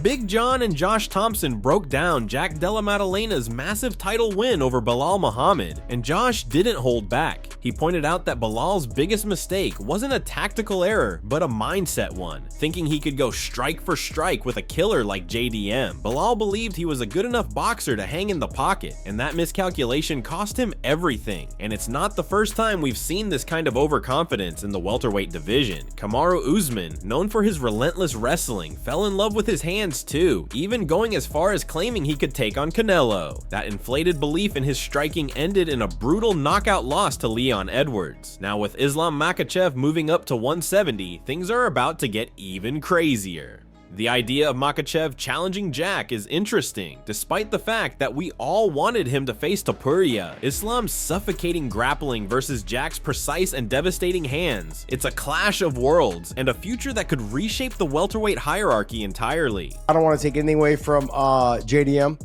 Big John and Josh Thomson broke down Jack Della Maddalena's massive title win over Belal Muhammad, and Josh didn't hold back. He pointed out that Belal's biggest mistake wasn't a tactical error, but a mindset one, thinking he could go strike for strike with a killer like JDM. Belal believed he was a good enough boxer to hang in the pocket, and that miscalculation cost him everything. And it's not the first time we've seen this kind of overconfidence in the welterweight division. Kamaru Usman, known for his relentless wrestling, fell in love with his hands too, even going as far as claiming he could take on Canelo. That inflated belief in his striking ended in a brutal knockout loss to Leon Edwards. Now with Islam Makhachev moving up to 170, things are about to get even crazier. The idea of Makhachev challenging Jack is interesting, despite the fact that we all wanted him to face Topuria. Islam's suffocating grappling versus Jack's precise and devastating hands. It's a clash of worlds, and a future that could reshape the welterweight hierarchy entirely. I don't want to take anything away from JDM,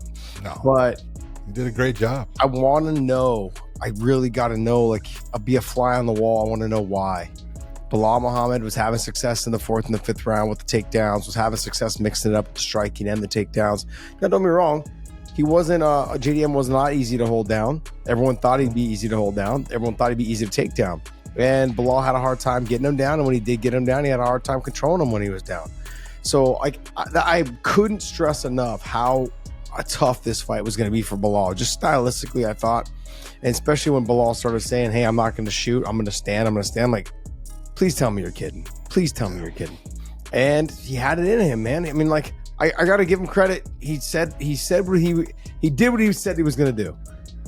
but you did a great job. I want to know, I really got to know, like, I'll be a fly on the wall. I want to know why. Belal Muhammad was having success in the 4th and the 5th round with the takedowns, was having success mixing it up with the striking and the takedowns. Now, don't get me wrong, he wasn't, JDM was not easy to hold down. Everyone thought he'd be easy to hold down. Everyone thought he'd be easy to take down. And Belal had a hard time getting him down, and when he did get him down, he had a hard time controlling him when he was down. So I couldn't stress enough how tough this fight was going to be for Belal. Just stylistically, I thought, and especially when Belal started saying, hey, I'm not going to shoot, I'm going to stand, like, please tell me you're kidding. Please tell me you're kidding. And he had it in him, man. I mean, like, I got to give him credit. He did what he said he was going to do.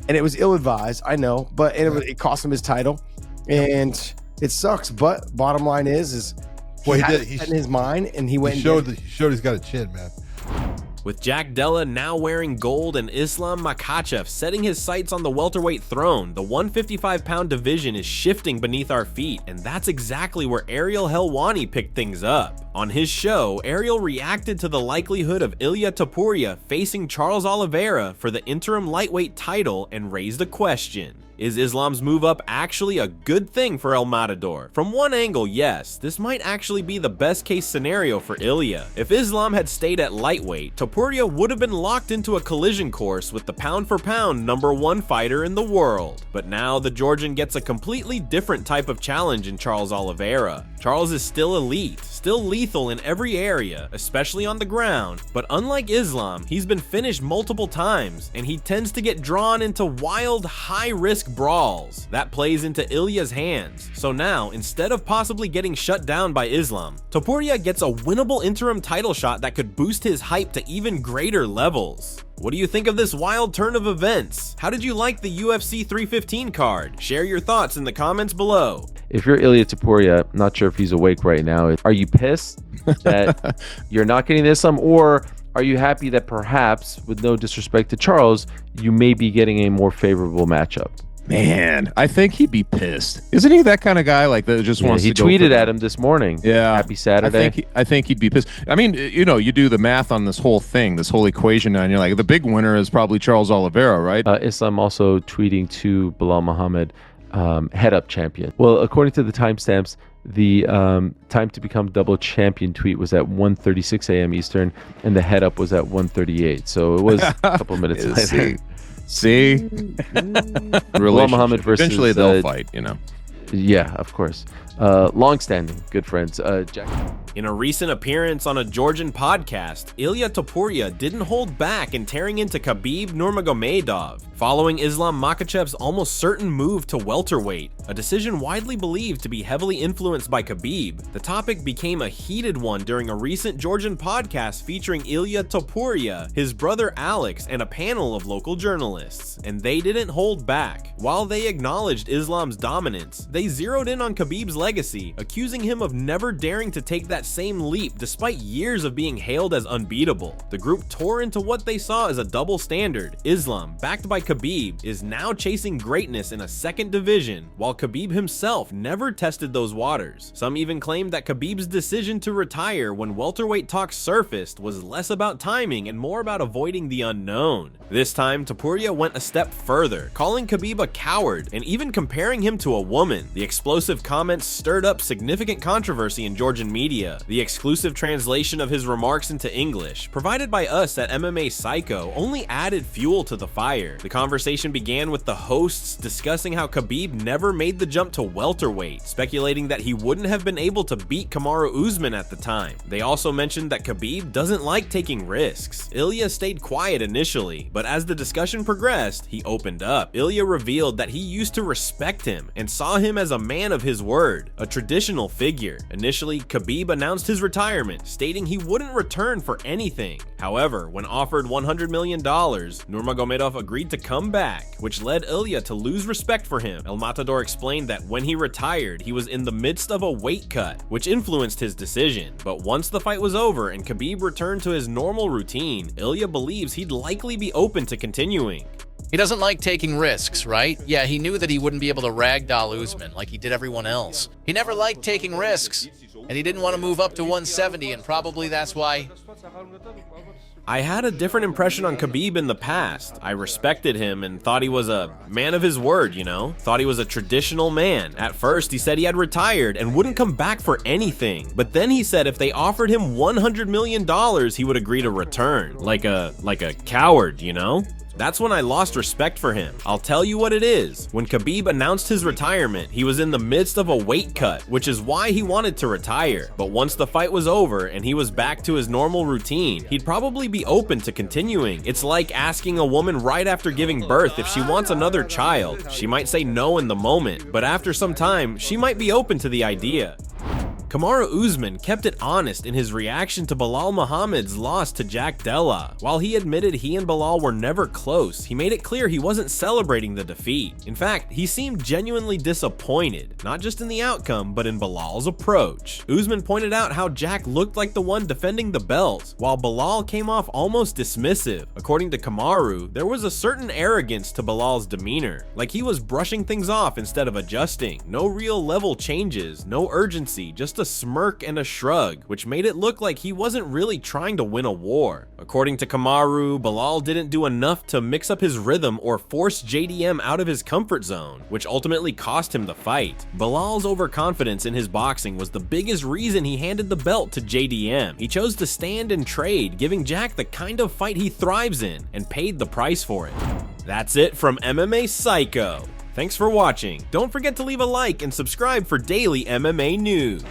And it was ill-advised, I know, but it cost him his title. And it sucks. But bottom line is he had it in his mind, and he went he showed he's got a chin, man. With Jack Della now wearing gold and Islam Makhachev setting his sights on the welterweight throne, the 155-pound division is shifting beneath our feet, and that's exactly where Ariel Helwani picked things up. On his show, Ariel reacted to the likelihood of Ilia Topuria facing Charles Oliveira for the interim lightweight title and raised a question. Is Islam's move up actually a good thing for El Matador? From one angle, yes, this might actually be the best case scenario for Ilia. If Islam had stayed at lightweight, Topuria would have been locked into a collision course with the pound-for-pound #1 fighter in the world. But now the Georgian gets a completely different type of challenge in Charles Oliveira. Charles is still elite, still lethal in every area, especially on the ground, but unlike Islam, he's been finished multiple times, and he tends to get drawn into wild, high-risk brawls. That plays into Ilia's hands. So now, instead of possibly getting shut down by Islam, Topuria gets a winnable interim title shot that could boost his hype to even greater levels. What do you think of this wild turn of events? How did you like the UFC 315 card? Share your thoughts in the comments below. If you're Ilia Topuria, not sure if he's awake right now, are you pissed that you're not getting Islam, or are you happy that perhaps, with no disrespect to Charles, you may be getting a more favorable matchup? Man, I think he'd be pissed. Isn't he that kind of guy, like, that just wants to go? He tweeted at him this morning. Yeah. Happy Saturday. I think he'd be pissed. I mean, you know, you do the math on this whole thing, this whole equation, and you're like, the big winner is probably Charles Oliveira, right? Islam also tweeting to Belal Muhammad, head up champion. Well, according to the timestamps, the time to become double champion tweet was at 1:36 a.m. Eastern, and the head up was at 1:38. So it was a couple minutes later. See? Belal Muhammad versus... Eventually they'll fight, you know. Yeah, of course. Long-standing good friends. Jack. In a recent appearance on a Georgian podcast, Ilia Topuria didn't hold back in tearing into Khabib Nurmagomedov, following Islam Makhachev's almost certain move to welterweight, a decision widely believed to be heavily influenced by Khabib. The topic became a heated one during a recent Georgian podcast featuring Ilia Topuria, his brother Alex, and a panel of local journalists, and they didn't hold back. While they acknowledged Islam's dominance, they zeroed in on Khabib's legacy, accusing him of never daring to take that same leap despite years of being hailed as unbeatable. The group tore into what they saw as a double standard. Islam, backed by Khabib, is now chasing greatness in a second division, while Khabib himself never tested those waters. Some even claimed that Khabib's decision to retire when welterweight talks surfaced was less about timing and more about avoiding the unknown. This time, Topuria went a step further, calling Khabib a coward and even comparing him to a woman. The explosive comments stirred up significant controversy in Georgian media. The exclusive translation of his remarks into English, provided by us at MMA Psycho, only added fuel to the fire. The conversation began with the hosts discussing how Khabib never made the jump to welterweight, speculating that he wouldn't have been able to beat Kamaru Usman at the time. They also mentioned that Khabib doesn't like taking risks. Ilia stayed quiet initially, but as the discussion progressed, he opened up. Ilia revealed that he used to respect him and saw him as a man of his word, a traditional figure. Initially, Khabib announced his retirement, stating he wouldn't return for anything. However, when offered $100 million, Nurmagomedov agreed to come back, which led Ilia to lose respect for him. El Matador explained that when he retired, he was in the midst of a weight cut, which influenced his decision. But once the fight was over and Khabib returned to his normal routine, Ilia believes he'd likely be open to continuing. He doesn't like taking risks, right? Yeah, he knew that he wouldn't be able to ragdoll Usman like he did everyone else. He never liked taking risks, and he didn't want to move up to 170, and probably that's why. I had a different impression on Khabib in the past. I respected him and thought he was a man of his word, you know? Thought he was a traditional man. At first, he said he had retired and wouldn't come back for anything. But then he said if they offered him $100 million, he would agree to return. Like a coward, you know? That's when I lost respect for him. I'll tell you what it is. When Khabib announced his retirement, he was in the midst of a weight cut, which is why he wanted to retire. But once the fight was over and he was back to his normal routine, he'd probably be open to continuing. It's like asking a woman right after giving birth if she wants another child. She might say no in the moment, but after some time, she might be open to the idea. Kamaru Usman kept it honest in his reaction to Belal Muhammad's loss to Jack Della. While he admitted he and Belal were never close, he made it clear he wasn't celebrating the defeat. In fact, he seemed genuinely disappointed, not just in the outcome, but in Belal's approach. Usman pointed out how Jack looked like the one defending the belt, while Belal came off almost dismissive. According to Kamaru, there was a certain arrogance to Belal's demeanor, like he was brushing things off instead of adjusting. No real level changes, no urgency, just a smirk and a shrug, which made it look like he wasn't really trying to win a war. According to Kamaru, Belal didn't do enough to mix up his rhythm or force JDM out of his comfort zone, which ultimately cost him the fight. Belal's overconfidence in his boxing was the biggest reason he handed the belt to JDM. He chose to stand and trade, giving Jack the kind of fight he thrives in, and paid the price for it. That's it from MMA Psycho. Thanks for watching. Don't forget to leave a like and subscribe for daily MMA news.